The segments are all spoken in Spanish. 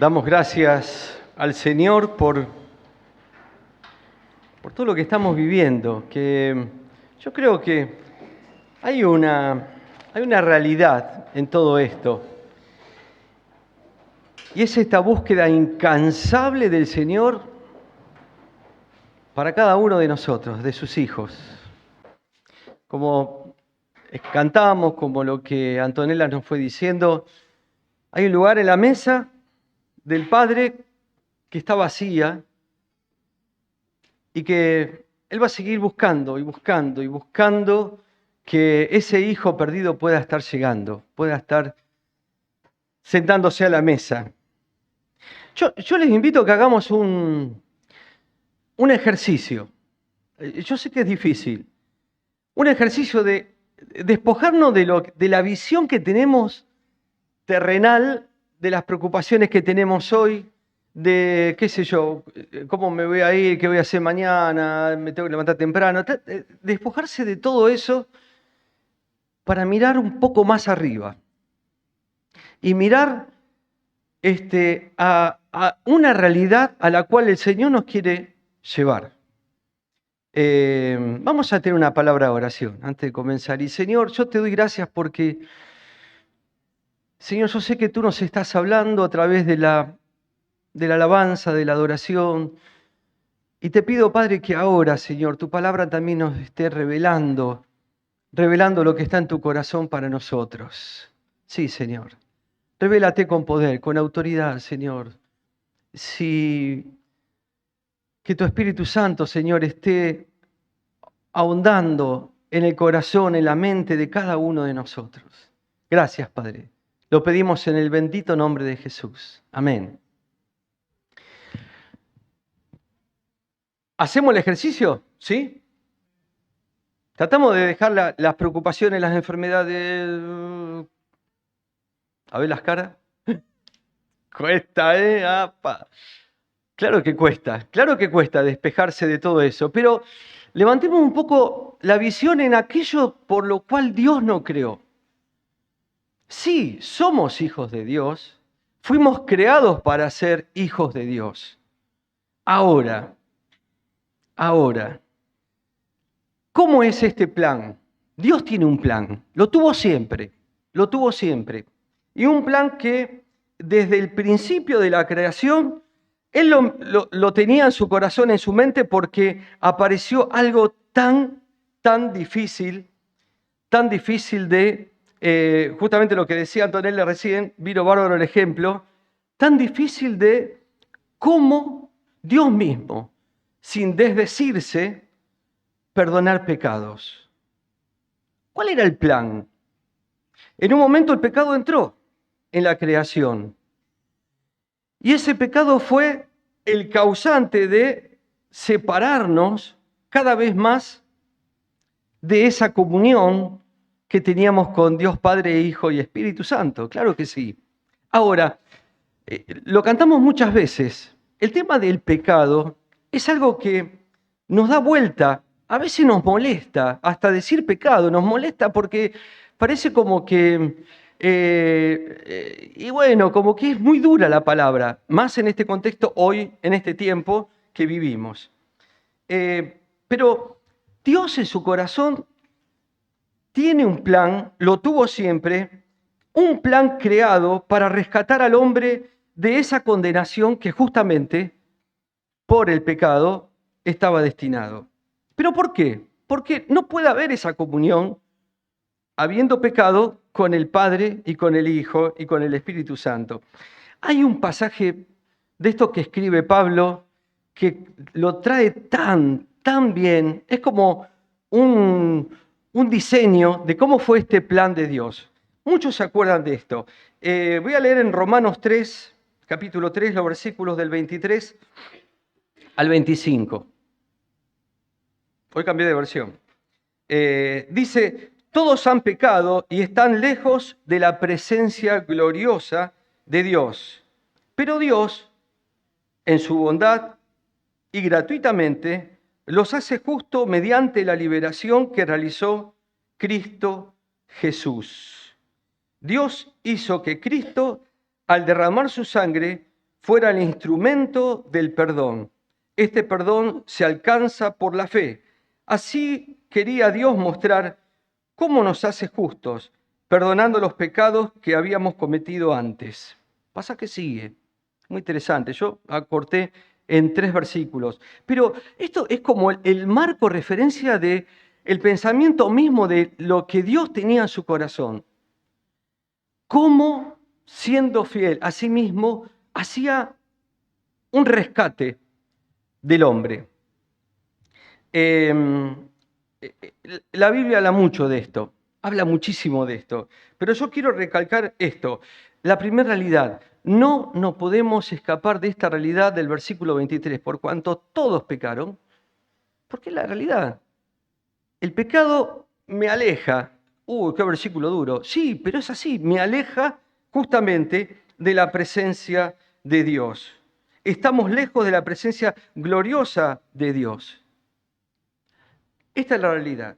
Damos gracias al Señor por todo lo que estamos viviendo, que yo creo que hay una realidad en todo esto, y es esta búsqueda incansable del Señor para cada uno de nosotros, de sus hijos. Como cantamos, como lo que Antonella nos fue diciendo, hay un lugar en la mesa del Padre que está vacía y que Él va a seguir buscando y buscando y buscando que ese hijo perdido pueda estar llegando, pueda estar sentándose a la mesa. Yo les invito a que hagamos un ejercicio. Yo sé que es difícil. Un ejercicio de despojarnos de la visión que tenemos terrenal, de las preocupaciones que tenemos hoy, de, qué sé yo, cómo me voy a ir, qué voy a hacer mañana, me tengo que levantar temprano. Despojarse de todo eso para mirar un poco más arriba. Y mirar a una realidad a la cual el Señor nos quiere llevar. Vamos a tener una palabra de oración antes de comenzar. Y Señor, yo te doy gracias porque, Señor, yo sé que tú nos estás hablando a través de la alabanza, de la adoración. Y te pido, Padre, que ahora, Señor, tu palabra también nos esté revelando lo que está en tu corazón para nosotros. Sí, Señor. Revélate con poder, con autoridad, Señor. Sí, que tu Espíritu Santo, Señor, esté ahondando en el corazón, en la mente de cada uno de nosotros. Gracias, Padre. Lo pedimos en el bendito nombre de Jesús. Amén. ¿Hacemos el ejercicio? ¿Sí? Tratamos de dejar las preocupaciones, las enfermedades. A ver las caras. Cuesta, ¿eh? ¡Apa! Claro que cuesta despejarse de todo eso, pero levantemos un poco la visión en aquello por lo cual Dios nos creó. Sí, somos hijos de Dios, fuimos creados para ser hijos de Dios. Ahora, ¿cómo es este plan? Dios tiene un plan, lo tuvo siempre. Y un plan que desde el principio de la creación, Él lo tenía en su corazón, en su mente, porque apareció algo tan difícil de, justamente lo que decía Antonella recién, vino bárbaro el ejemplo, tan difícil de cómo Dios mismo, sin desdecirse, perdonar pecados. ¿Cuál era el plan? En un momento el pecado entró en la creación. Y ese pecado fue el causante de separarnos cada vez más de esa comunión que teníamos con Dios Padre, Hijo y Espíritu Santo. Claro que sí. Ahora, lo cantamos muchas veces. El tema del pecado es algo que nos da vuelta. A veces nos molesta, hasta decir pecado nos molesta porque parece como que, y bueno, como que es muy dura la palabra, más en este contexto hoy, en este tiempo que vivimos. Pero Dios en su corazón tiene un plan, lo tuvo siempre, un plan creado para rescatar al hombre de esa condenación que justamente por el pecado estaba destinado. ¿Pero por qué? Porque no puede haber esa comunión habiendo pecado con el Padre y con el Hijo y con el Espíritu Santo. Hay un pasaje de esto que escribe Pablo que lo trae tan bien, es como un diseño de cómo fue este plan de Dios. Muchos se acuerdan de esto. Voy a leer en Romanos 3, capítulo 3, los versículos del 23 al 25. Hoy cambié de versión. Dice, todos han pecado y están lejos de la presencia gloriosa de Dios. Pero Dios, en su bondad y gratuitamente, los hace justo mediante la liberación que realizó Cristo Jesús. Dios hizo que Cristo, al derramar su sangre, fuera el instrumento del perdón. Este perdón se alcanza por la fe. Así quería Dios mostrar cómo nos hace justos, perdonando los pecados que habíamos cometido antes. Pasa que sigue. Muy interesante. Yo acorté en 3 versículos. Pero esto es como el marco referencia de el pensamiento mismo de lo que Dios tenía en su corazón. Cómo, siendo fiel a sí mismo, hacía un rescate del hombre. La Biblia habla mucho de esto, habla muchísimo de esto, pero yo quiero recalcar esto. La primera realidad, no nos podemos escapar de esta realidad del versículo 23, por cuanto todos pecaron, porque es la realidad. El pecado me aleja. Uy, qué versículo duro. Sí, pero es así, me aleja justamente de la presencia de Dios. Estamos lejos de la presencia gloriosa de Dios. Esta es la realidad.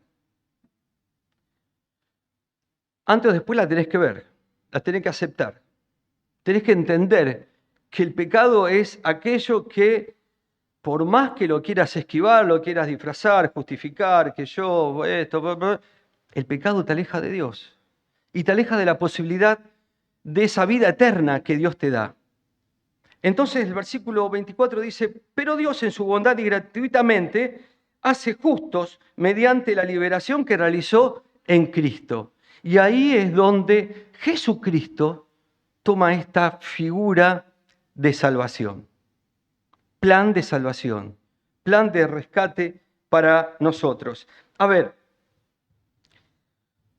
Antes o después la tenés que ver, la tenés que aceptar. Tenés que entender que el pecado es aquello que, por más que lo quieras esquivar, lo quieras disfrazar, justificar, que yo, esto, el pecado te aleja de Dios y te aleja de la posibilidad de esa vida eterna que Dios te da. Entonces el versículo 24 dice, pero Dios en su bondad y gratuitamente hace justos mediante la liberación que realizó en Cristo. Y ahí es donde Jesucristo toma esta figura de salvación. Plan de salvación, plan de rescate para nosotros. A ver,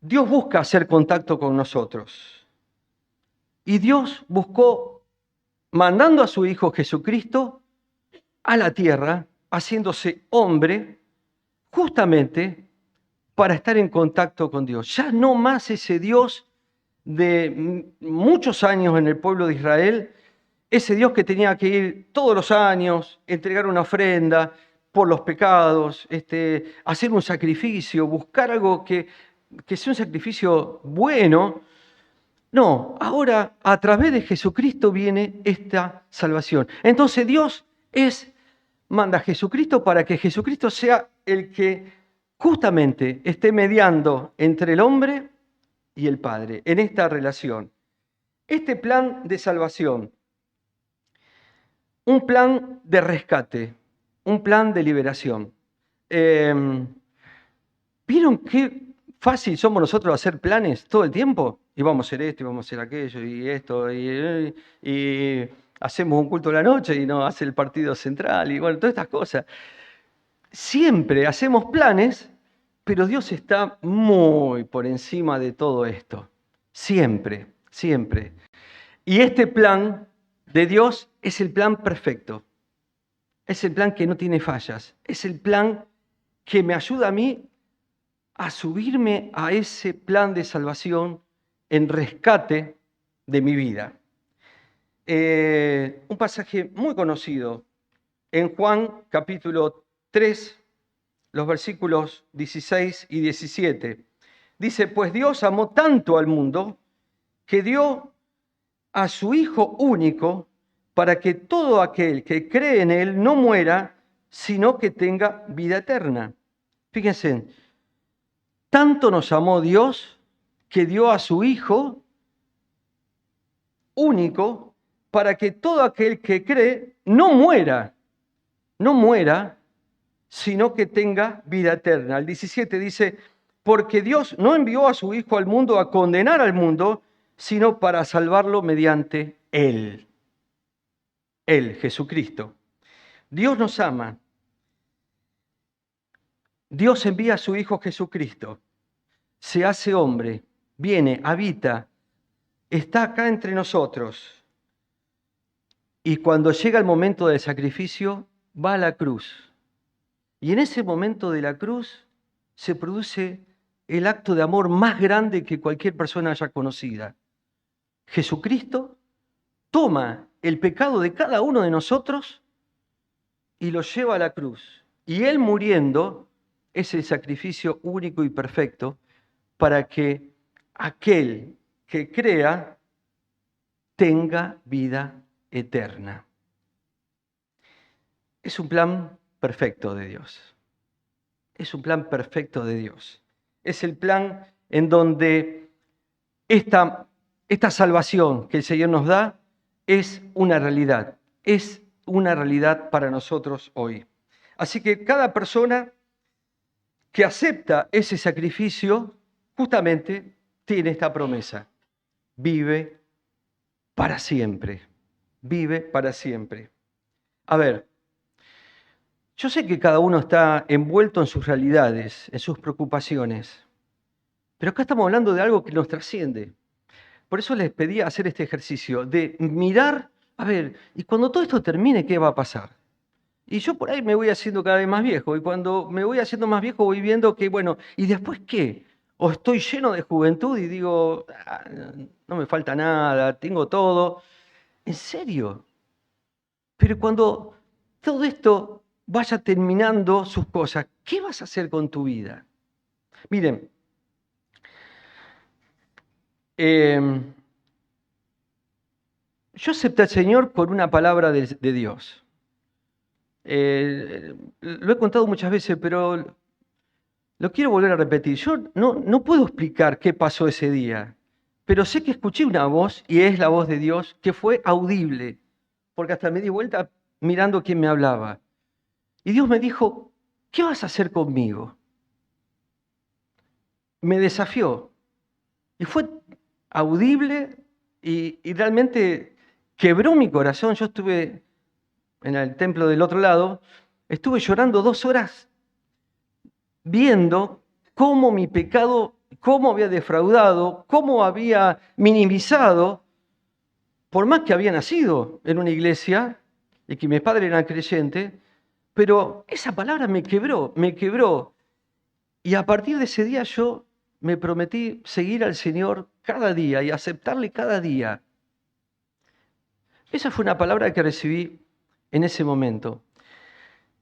Dios busca hacer contacto con nosotros. Y Dios buscó mandando a su Hijo Jesucristo a la tierra, haciéndose hombre, justamente para estar en contacto con Dios. Ya no más ese Dios de muchos años en el pueblo de Israel, ese Dios que tenía que ir todos los años, entregar una ofrenda por los pecados, hacer un sacrificio, buscar algo que sea un sacrificio bueno. No, ahora a través de Jesucristo viene esta salvación. Entonces Dios manda a Jesucristo para que Jesucristo sea el que justamente esté mediando entre el hombre y el Padre en esta relación. Este plan de salvación, un plan de rescate, un plan de liberación. ¿Vieron qué fácil somos nosotros hacer planes todo el tiempo? Y vamos a hacer esto, y vamos a hacer aquello, y esto, y hacemos un culto a la noche y nos hace el partido central, y bueno, todas estas cosas. Siempre hacemos planes, pero Dios está muy por encima de todo esto. Siempre, siempre. Y este plan de Dios es el plan perfecto. Es el plan que no tiene fallas. Es el plan que me ayuda a mí a subirme a ese plan de salvación en rescate de mi vida. Un pasaje muy conocido en Juan capítulo 3, los versículos 16 y 17. Dice, pues Dios amó tanto al mundo que dio a su Hijo único para que todo aquel que cree en Él no muera, sino que tenga vida eterna. Fíjense, tanto nos amó Dios que dio a su Hijo único para que todo aquel que cree no muera, sino que tenga vida eterna. El 17 dice, porque Dios no envió a su Hijo al mundo a condenar al mundo, sino para salvarlo mediante Él, Jesucristo. Dios nos ama. Dios envía a su Hijo Jesucristo, se hace hombre, viene, habita, está acá entre nosotros. Y cuando llega el momento del sacrificio, va a la cruz. Y en ese momento de la cruz se produce el acto de amor más grande que cualquier persona haya conocida. Jesucristo toma el pecado de cada uno de nosotros y lo lleva a la cruz. Y Él muriendo es el sacrificio único y perfecto para que aquel que crea tenga vida eterna. Es un plan perfecto de Dios. Es un plan perfecto de Dios. Es el plan en donde esta salvación que el Señor nos da es una realidad. Es una realidad para nosotros hoy. Así que cada persona que acepta ese sacrificio, justamente tiene esta promesa. Vive para siempre. Vive para siempre. A ver, yo sé que cada uno está envuelto en sus realidades, en sus preocupaciones, pero acá estamos hablando de algo que nos trasciende. Por eso les pedí hacer este ejercicio de mirar, a ver, y cuando todo esto termine, ¿qué va a pasar? Y yo por ahí me voy haciendo cada vez más viejo, y cuando me voy haciendo más viejo voy viendo que, bueno, ¿y después qué? O estoy lleno de juventud y digo, no me falta nada, tengo todo. ¿En serio? Pero cuando todo esto vaya terminando sus cosas, ¿qué vas a hacer con tu vida? Miren, yo acepté al Señor por una palabra de Dios. Lo he contado muchas veces, pero lo quiero volver a repetir. Yo no puedo explicar qué pasó ese día, pero sé que escuché una voz, y es la voz de Dios, que fue audible, porque hasta me di vuelta mirando quién me hablaba. Y Dios me dijo, ¿qué vas a hacer conmigo? Me desafió. Y fue audible y realmente quebró mi corazón. Yo estuve en el templo del otro lado, estuve llorando 2 horas viendo cómo mi pecado, cómo había defraudado, cómo había minimizado, por más que había nacido en una iglesia y que mis padres eran creyentes, pero esa palabra me quebró, me quebró. Y a partir de ese día yo me prometí seguir al Señor cada día y aceptarle cada día. Esa fue una palabra que recibí en ese momento.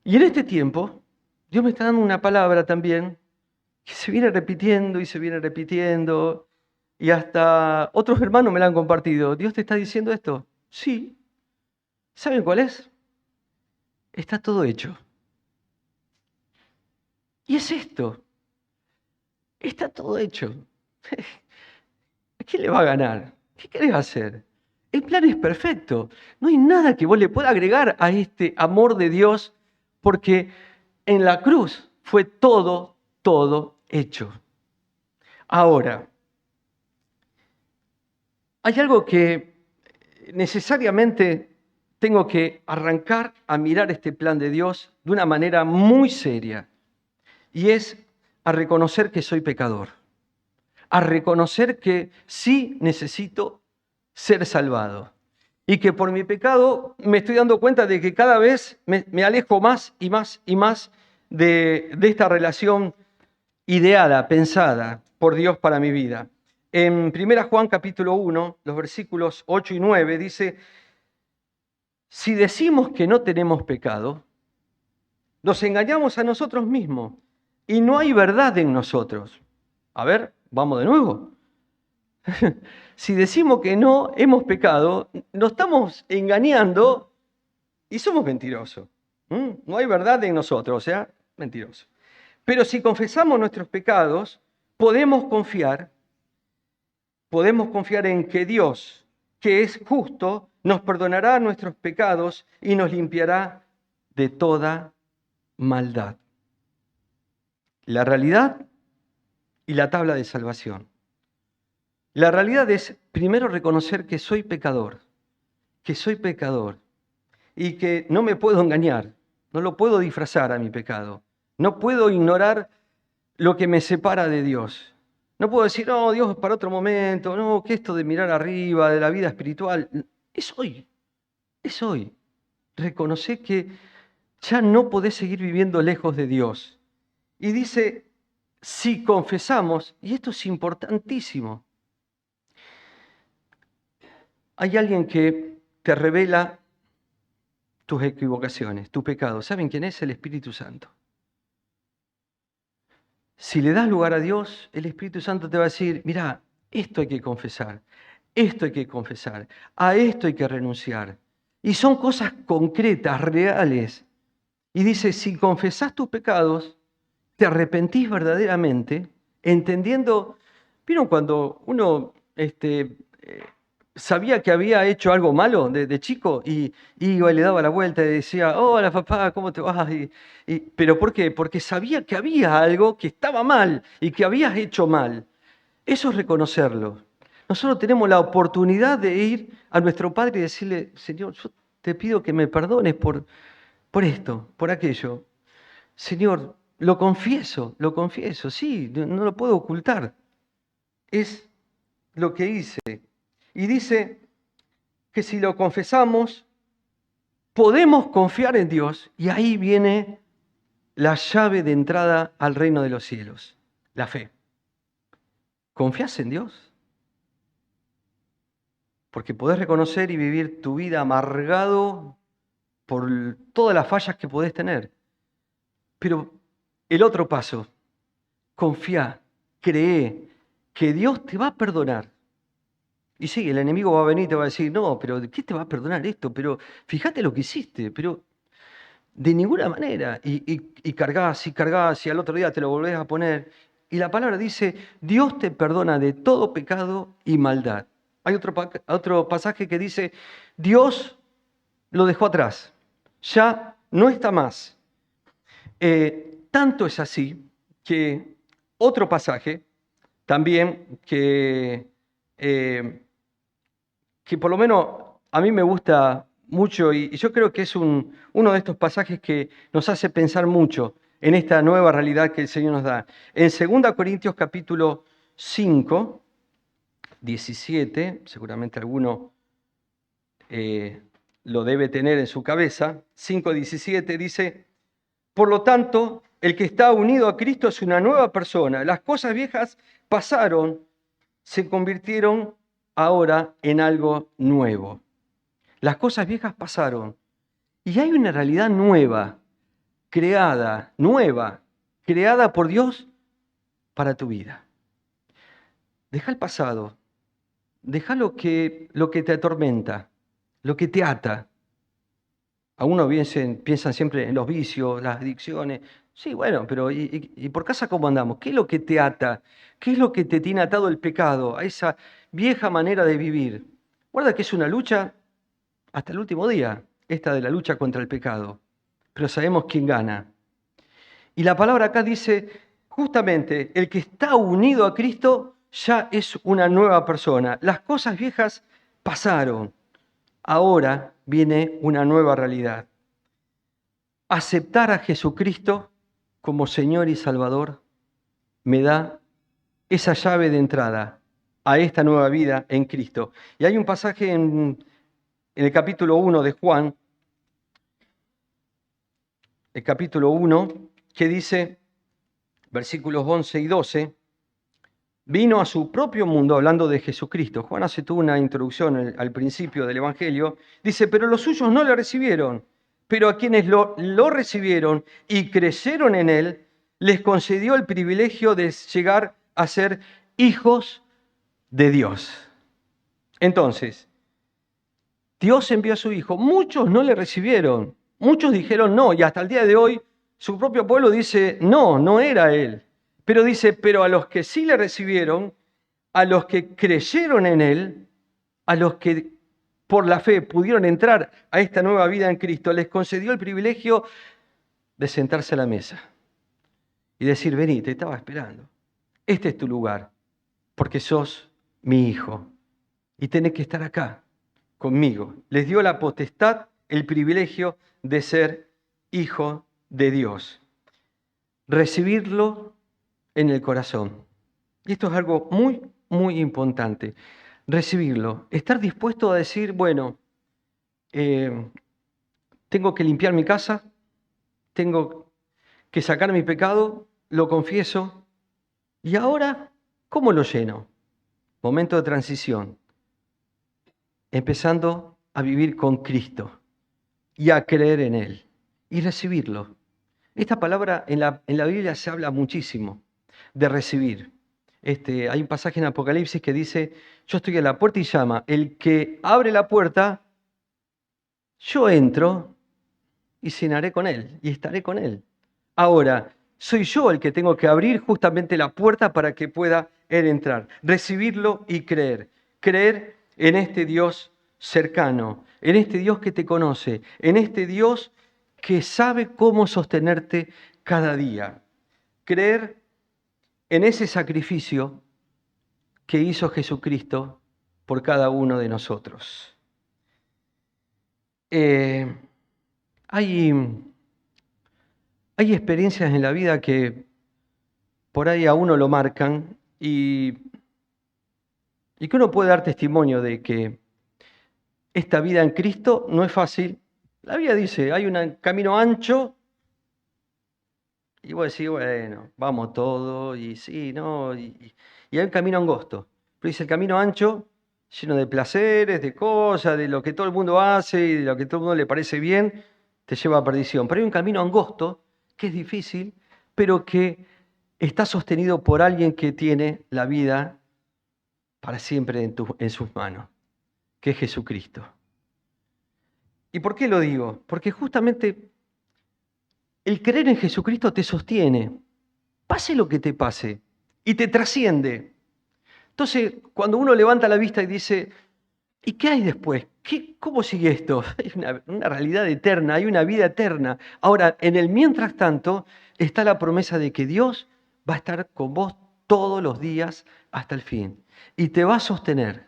Y en este tiempo, Dios me está dando una palabra también que se viene repitiendo y se viene repitiendo. Y hasta otros hermanos me la han compartido. ¿Dios te está diciendo esto? Sí. ¿Saben cuál es? Está todo hecho. Y es esto. Está todo hecho. ¿A quién le va a ganar? ¿Qué querés hacer? El plan es perfecto. No hay nada que vos le pueda agregar a este amor de Dios, porque en la cruz fue todo hecho. Ahora, hay algo que necesariamente tengo que arrancar a mirar este plan de Dios de una manera muy seria, y es a reconocer que soy pecador, a reconocer que sí necesito ser salvado y que por mi pecado me estoy dando cuenta de que cada vez me alejo más y más y más de esta relación ideada, pensada por Dios para mi vida. En 1 Juan capítulo 1, los versículos 8 y 9 dice, si decimos que no tenemos pecado, nos engañamos a nosotros mismos y no hay verdad en nosotros. A ver, vamos de nuevo. Si decimos que no hemos pecado, nos estamos engañando y somos mentirosos. No hay verdad en nosotros, o sea, mentirosos. Pero si confesamos nuestros pecados, podemos confiar en que Dios, que es justo, nos perdonará nuestros pecados y nos limpiará de toda maldad. La realidad y la tabla de salvación. La realidad es primero reconocer que soy pecador y que no me puedo engañar, no lo puedo disfrazar a mi pecado, no puedo ignorar lo que me separa de Dios. No puedo decir, no, Dios es para otro momento, no, que esto de mirar arriba, de la vida espiritual, es hoy, es hoy. Reconocer que ya no podés seguir viviendo lejos de Dios. Y dice, si confesamos, y esto es importantísimo, hay alguien que te revela tus equivocaciones, tu pecado. ¿Saben quién es? El Espíritu Santo. Si le das lugar a Dios, el Espíritu Santo te va a decir, mira, esto hay que confesar, esto hay que confesar, a esto hay que renunciar. Y son cosas concretas, reales. Y dice, si confesás tus pecados, te arrepentís verdaderamente, entendiendo, ¿vieron cuando uno sabía que había hecho algo malo de chico y iba y le daba la vuelta y decía, hola papá, ¿cómo te vas? ¿Pero por qué? Porque sabía que había algo que estaba mal y que habías hecho mal. Eso es reconocerlo. Nosotros tenemos la oportunidad de ir a nuestro Padre y decirle, Señor, yo te pido que me perdones por esto, por aquello. Señor, lo confieso, sí, no lo puedo ocultar. Es lo que hice. Y dice que si lo confesamos, podemos confiar en Dios y ahí viene la llave de entrada al reino de los cielos, la fe. ¿Confías en Dios? Porque podés reconocer y vivir tu vida amargado por todas las fallas que podés tener. Pero el otro paso, confía, cree que Dios te va a perdonar. Y sí, el enemigo va a venir y te va a decir, no, pero ¿de qué te va a perdonar esto? Pero fíjate lo que hiciste, pero de ninguna manera. Y cargas y cargas y al otro día te lo volvés a poner. Y la palabra dice, Dios te perdona de todo pecado y maldad. Hay otro pasaje que dice, Dios lo dejó atrás, ya no está más. Tanto es así que otro pasaje también que por lo menos a mí me gusta mucho y yo creo que es uno de estos pasajes que nos hace pensar mucho en esta nueva realidad que el Señor nos da. En 2 Corintios capítulo 5, 17, seguramente alguno lo debe tener en su cabeza, 5:17 dice, por lo tanto, el que está unido a Cristo es una nueva persona. Las cosas viejas pasaron, se convirtieron ahora en algo nuevo. Las cosas viejas pasaron y hay una realidad nueva, creada por Dios para tu vida. Deja el pasado, deja lo que te atormenta, lo que te ata. Algunos piensan siempre en los vicios, las adicciones. Sí, bueno, pero ¿y por casa cómo andamos? ¿Qué es lo que te ata? ¿Qué es lo que te tiene atado el pecado a esa vieja manera de vivir? Guarda que es una lucha hasta el último día, esta de la lucha contra el pecado. Pero sabemos quién gana. Y la palabra acá dice, justamente, el que está unido a Cristo ya es una nueva persona. Las cosas viejas pasaron. Ahora viene una nueva realidad. Aceptar a Jesucristo como Señor y Salvador me da esa llave de entrada a esta nueva vida en Cristo. Y hay un pasaje en el capítulo 1 de Juan, el capítulo 1, que dice, versículos 11 y 12, vino a su propio mundo hablando de Jesucristo. Juan hace toda una introducción al principio del Evangelio. Dice, pero los suyos no le recibieron, pero a quienes lo recibieron y creyeron en él, les concedió el privilegio de llegar a ser hijos de Dios. Entonces, Dios envió a su Hijo. Muchos no le recibieron. Muchos dijeron no. Y hasta el día de hoy, su propio pueblo dice, no, no era Él. Pero dice, pero a los que sí le recibieron, a los que creyeron en Él, a los que por la fe pudieron entrar a esta nueva vida en Cristo, les concedió el privilegio de sentarse a la mesa y decir, vení, te estaba esperando. Este es tu lugar, porque sos mi hijo y tenés que estar acá conmigo. Les dio la potestad, el privilegio de ser hijo de Dios. Recibirlo en el corazón. Y esto es algo muy, muy importante. Recibirlo. Estar dispuesto a decir, bueno, tengo que limpiar mi casa, tengo que sacar mi pecado, lo confieso. Y ahora, ¿cómo lo lleno? Momento de transición. Empezando a vivir con Cristo y a creer en Él y recibirlo. Esta palabra en la Biblia se habla muchísimo de recibir. Hay un pasaje en Apocalipsis que dice, yo estoy a la puerta y llama. El que abre la puerta, yo entro y cenaré con Él y estaré con Él. Ahora, soy yo el que tengo que abrir justamente la puerta para que pueda Él entrar, recibirlo y creer. Creer en este Dios cercano, en este Dios que te conoce, en este Dios que sabe cómo sostenerte cada día. Creer en ese sacrificio que hizo Jesucristo por cada uno de nosotros. Hay experiencias en la vida que por ahí a uno lo marcan y que uno puede dar testimonio de que esta vida en Cristo no es fácil. La Biblia dice, hay un camino ancho y vos decís, bueno, vamos todo y sí, ¿no? Y hay un camino angosto. Pero dice, el camino ancho, lleno de placeres, de cosas, de lo que todo el mundo hace y de lo que todo el mundo le parece bien, te lleva a perdición. Pero hay un camino angosto que es difícil, pero que está sostenido por alguien que tiene la vida para siempre en sus manos, que es Jesucristo. ¿Y por qué lo digo? Porque justamente el creer en Jesucristo te sostiene, pase lo que te pase, y te trasciende. Entonces, cuando uno levanta la vista y dice, ¿y qué hay después? ¿Cómo sigue esto? Hay una realidad eterna, hay una vida eterna. Ahora, en el mientras tanto, está la promesa de que Dios va a estar con vos todos los días hasta el fin y te va a sostener.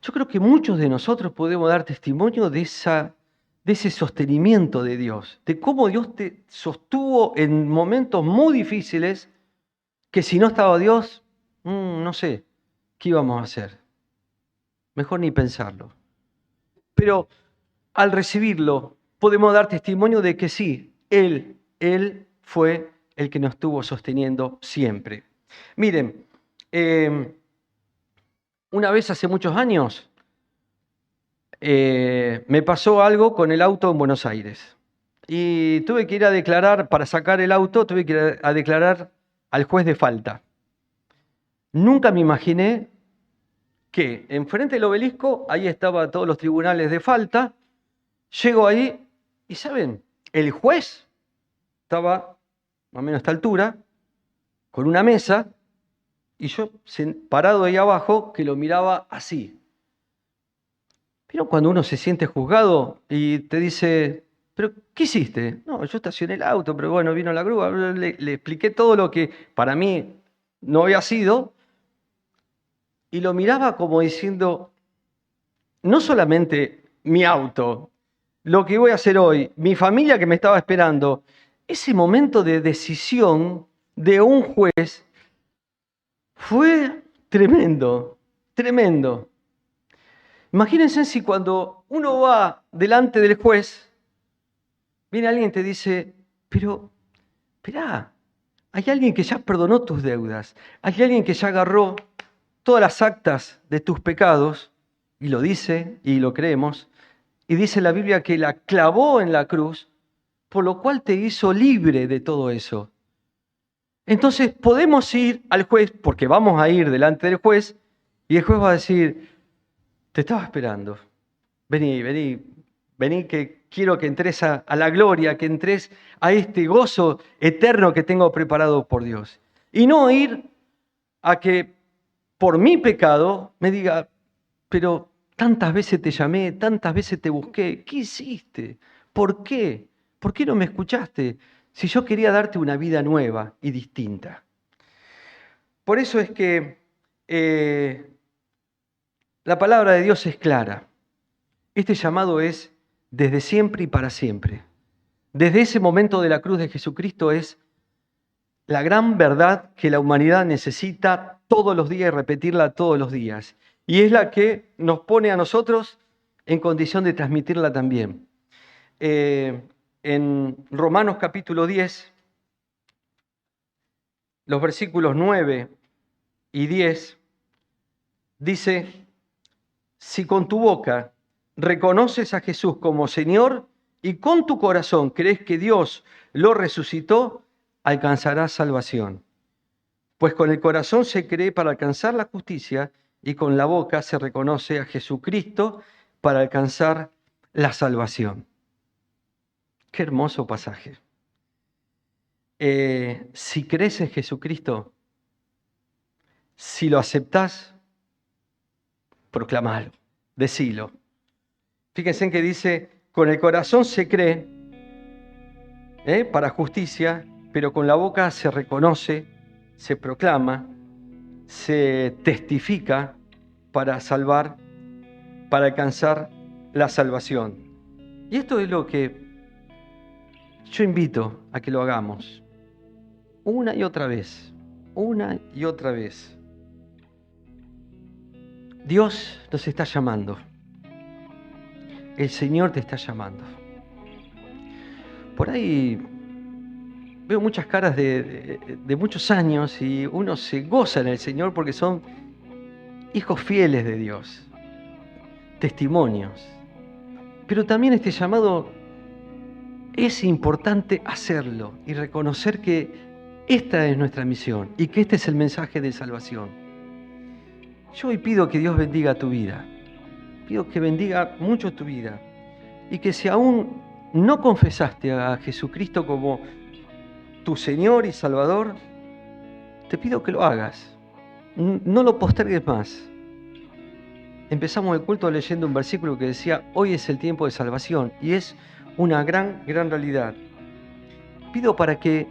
Yo creo que muchos de nosotros podemos dar testimonio de ese sostenimiento de Dios, de cómo Dios te sostuvo en momentos muy difíciles que si no estaba Dios, no sé, ¿qué íbamos a hacer? Mejor ni pensarlo. Pero al recibirlo, podemos dar testimonio de que sí, Él fue el que nos estuvo sosteniendo siempre. Miren, una vez hace muchos años, me pasó algo con el auto en Buenos Aires. Y tuve que ir a declarar, para sacar el auto, tuve que ir a declarar al juez de falta. Nunca me imaginé que enfrente del obelisco, ahí estaban todos los tribunales de falta. Llego ahí y, ¿saben? El juez estaba más o menos a esta altura, con una mesa, y yo parado ahí abajo, que lo miraba así. Pero cuando uno se siente juzgado y te dice, ¿pero qué hiciste? No, yo estacioné el auto, pero bueno, vino la grúa. Le expliqué todo lo que para mí no había sido, y lo miraba como diciendo, no solamente mi auto, lo que voy a hacer hoy, mi familia que me estaba esperando, ese momento de decisión de un juez fue tremendo, tremendo. Imagínense si cuando uno va delante del juez, viene alguien y te dice, pero, esperá, hay alguien que ya perdonó tus deudas, hay alguien que ya agarró todas las actas de tus pecados, y lo dice, y lo creemos, y dice la Biblia que la clavó en la cruz, por lo cual te hizo libre de todo eso. Entonces podemos ir al juez, porque vamos a ir delante del juez, y el juez va a decir, te estaba esperando, vení que quiero que entres a la gloria, que entres a este gozo eterno que tengo preparado por Dios. Y no ir a que por mi pecado me diga, pero tantas veces te llamé, tantas veces te busqué, ¿qué hiciste? ¿Por qué? ¿Por qué no me escuchaste? Si yo quería darte una vida nueva y distinta. Por eso es que la palabra de Dios es clara. Este llamado es desde siempre y para siempre. Desde ese momento de la cruz de Jesucristo es la gran verdad que la humanidad necesita todos los días y repetirla todos los días. Y es la que nos pone a nosotros en condición de transmitirla también. En Romanos capítulo 10, los versículos 9 y 10, dice, si con tu boca reconoces a Jesús como Señor y con tu corazón crees que Dios lo resucitó, alcanzarás salvación. Pues con el corazón se cree para alcanzar la justicia y con la boca se reconoce a Jesucristo para alcanzar la salvación. Qué hermoso pasaje. Si crees en Jesucristo, si lo aceptás, proclamalo, decilo. Fíjense en que dice, con el corazón se cree para justicia, pero con la boca se reconoce, se proclama, se testifica para salvar, para alcanzar la salvación. Y esto es lo que yo invito a que lo hagamos una y otra vez, una y otra vez. Dios nos está llamando. El Señor te está llamando. Por ahí veo muchas caras de muchos años y uno se goza en el Señor porque son hijos fieles de Dios, testimonios. Pero también este llamado es importante hacerlo y reconocer que esta es nuestra misión y que este es el mensaje de salvación. Yo hoy pido que Dios bendiga tu vida. Pido que bendiga mucho tu vida y que si aún no confesaste a Jesucristo como tu Señor y Salvador, te pido que lo hagas. No lo postergues más. Empezamos el culto leyendo un versículo que decía, hoy es el tiempo de salvación, y es una gran realidad. Pido para que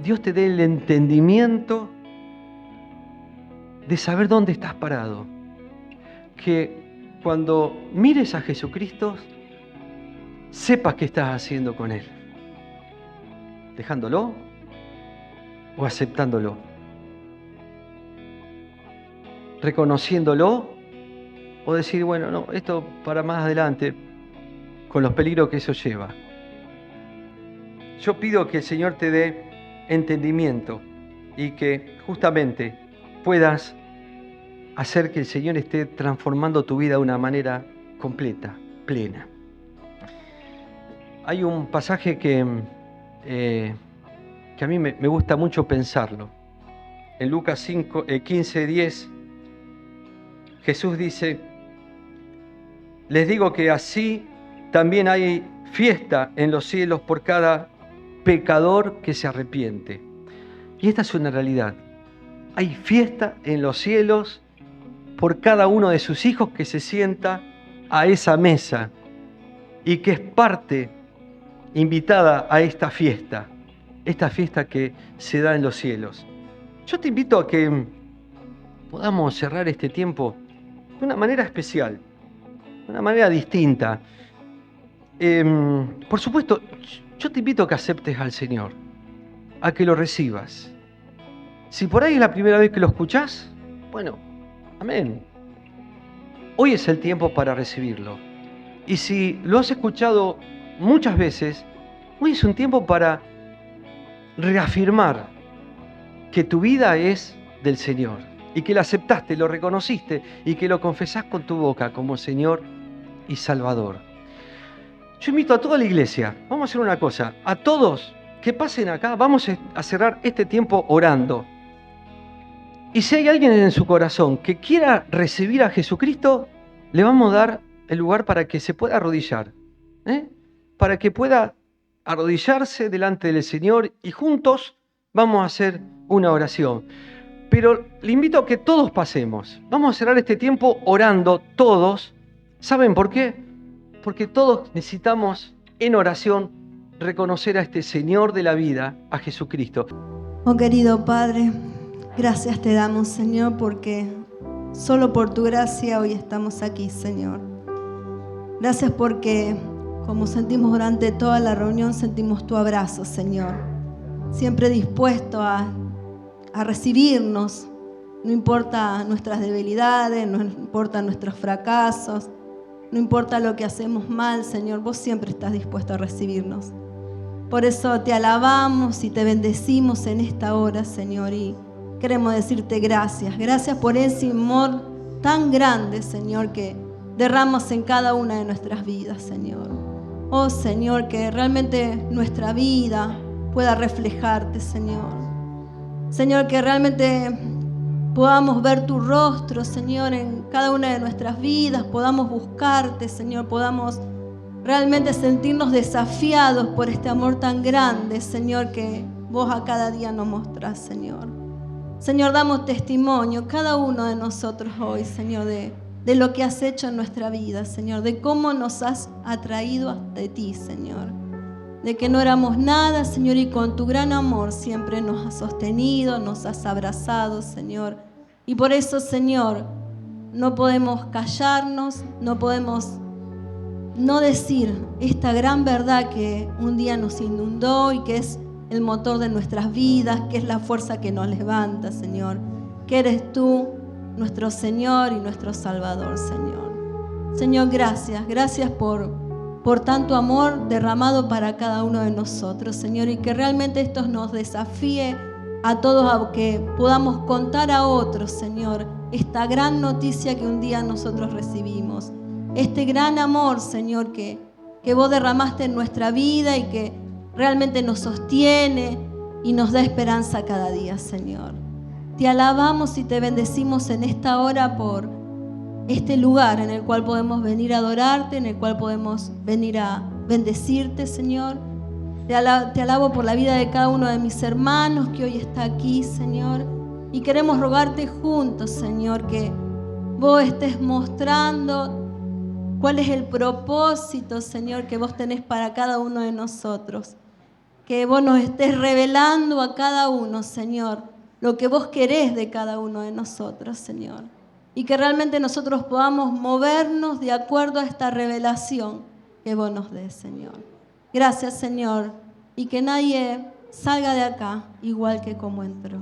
Dios te dé el entendimiento de saber dónde estás parado. Que cuando mires a Jesucristo, sepas qué estás haciendo con Él. ¿Dejándolo o aceptándolo? ¿Reconociéndolo o decir, bueno, no, esto para más adelante, con los peligros que eso lleva? Yo pido que el Señor te dé entendimiento y que justamente puedas hacer que el Señor esté transformando tu vida de una manera completa, plena. Hay un pasaje que a mí me gusta mucho pensarlo. En Lucas 15:10, Jesús dice, les digo que así también hay fiesta en los cielos por cada pecador que se arrepiente. Y esta es una realidad. Hay fiesta en los cielos por cada uno de sus hijos que se sienta a esa mesa y que es parte invitada a esta fiesta que se da en los cielos. Yo te invito a que podamos cerrar este tiempo de una manera especial, de una manera distinta. Por supuesto, yo te invito a que aceptes al Señor, a que lo recibas. Si por ahí es la primera vez que lo escuchás, bueno, amén. Hoy es el tiempo para recibirlo. Y si lo has escuchado muchas veces, hoy es un tiempo para reafirmar que tu vida es del Señor y que lo aceptaste, lo reconociste y que lo confesás con tu boca como Señor y Salvador. Yo invito a toda la iglesia, vamos a hacer una cosa, a todos que pasen acá, vamos a cerrar este tiempo orando. Y si hay alguien en su corazón que quiera recibir a Jesucristo, le vamos a dar el lugar para que se pueda arrodillar, para que pueda arrodillarse delante del Señor y juntos vamos a hacer una oración. Pero le invito a que todos pasemos. Vamos a cerrar este tiempo orando todos. ¿Saben por qué? Porque todos necesitamos en oración reconocer a este Señor de la vida, a Jesucristo. Oh querido Padre, gracias te damos, Señor, porque solo por tu gracia hoy estamos aquí, Señor. Gracias porque, como sentimos durante toda la reunión, sentimos tu abrazo, Señor. Siempre dispuesto a recibirnos, no importa nuestras debilidades, no importa nuestros fracasos, no importa lo que hacemos mal, Señor, vos siempre estás dispuesto a recibirnos. Por eso te alabamos y te bendecimos en esta hora, Señor, y queremos decirte gracias. Gracias por ese amor tan grande, Señor, que derramas en cada una de nuestras vidas, Señor. Oh, Señor, que realmente nuestra vida pueda reflejarte, Señor. Señor, que realmente podamos ver tu rostro, Señor, en cada una de nuestras vidas, podamos buscarte, Señor, podamos realmente sentirnos desafiados por este amor tan grande, Señor, que vos a cada día nos mostrás, Señor. Señor, damos testimonio, cada uno de nosotros hoy, Señor, de lo que has hecho en nuestra vida, Señor, de cómo nos has atraído hasta ti, Señor. De que no éramos nada, Señor, y con tu gran amor siempre nos has sostenido, nos has abrazado, Señor. Y por eso, Señor, no podemos callarnos, no podemos no decir esta gran verdad que un día nos inundó y que es el motor de nuestras vidas, que es la fuerza que nos levanta, Señor. Que eres tú, nuestro Señor y nuestro Salvador, Señor. Señor, gracias. Gracias por tanto amor derramado para cada uno de nosotros, Señor. Y que realmente esto nos desafíe a todos a que podamos contar a otros, Señor, esta gran noticia que un día nosotros recibimos. Este gran amor, Señor, que vos derramaste en nuestra vida y que realmente nos sostiene y nos da esperanza cada día, Señor. Te alabamos y te bendecimos en esta hora por este lugar en el cual podemos venir a adorarte, en el cual podemos venir a bendecirte, Señor. Te alabo por la vida de cada uno de mis hermanos que hoy está aquí, Señor. Y queremos rogarte juntos, Señor, que vos estés mostrando cuál es el propósito, Señor, que vos tenés para cada uno de nosotros. Que vos nos estés revelando a cada uno, Señor, lo que vos querés de cada uno de nosotros, Señor. Y que realmente nosotros podamos movernos de acuerdo a esta revelación que vos nos des, Señor. Gracias, Señor, y que nadie salga de acá igual que como entró.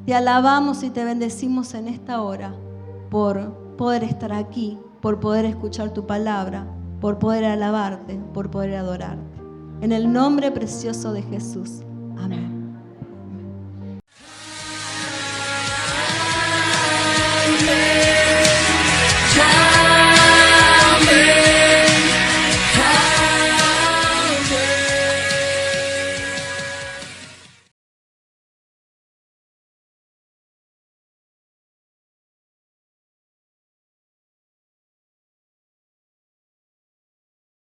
Te alabamos y te bendecimos en esta hora por poder estar aquí, por poder escuchar tu palabra, por poder alabarte, por poder adorarte. En el nombre precioso de Jesús. Amén.